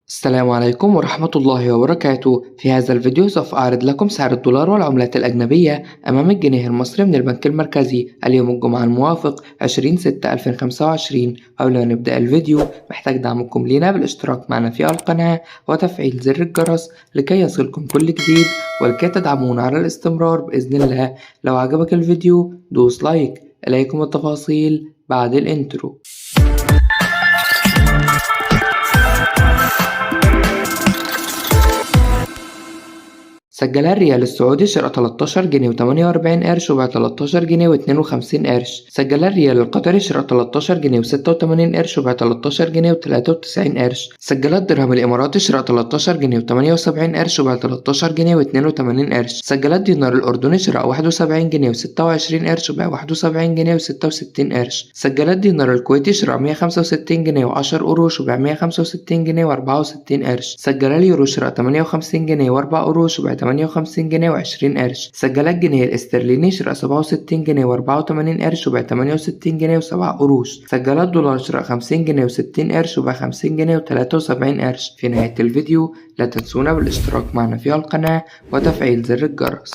السلام عليكم ورحمة الله وبركاته. في هذا الفيديو سوف أعرض لكم سعر الدولار والعملات الأجنبية أمام الجنيه المصري من البنك المركزي اليوم الجمعة الموافق 20/6/2025. قبل ما نبدأ الفيديو محتاج دعمكم لينا بالاشتراك معنا في القناة وتفعيل زر الجرس لكي يصلكم كل جديد ولكي تدعمونا على الاستمرار بإذن الله. لو عجبك الفيديو دوس لايك. إليكم التفاصيل بعد الانترو. سجلها الريال السعودي شراء 13 جنيه و48 قرش وبيع 13 جنيه و52 قرش. سجلها الريال القطري شراء 13 جنيه و86 قرش وبيع 13 جنيه و93 قرش. سجلها الدرهم الإماراتي شراء 13 جنيه و78 قرش وبيع 13 جنيه و82 قرش. سجلها الدينار الأردني شراء 71 جنيه و26 قرش وبيع 71 جنيه و66 قرش. سجلها الدينار الكويتي شراء 165 جنيه و10 قروش وبيع 165 جنيه و64 قرش. سجلها اليورو شراء 58 جنيه و4 قروش وبيع 58 جنيه و20 قرش. سجلها الجنيه الاسترليني شراء 67 جنيه و84 قرش وبيع 68 جنيه و7 قروش. سجلها الدولار شراء 50 جنيه و60 قرش وبيع 50 جنيه و73 قرش. في نهاية الفيديو لا تنسونا بالاشتراك معنا في القناة وتفعيل زر الجرس.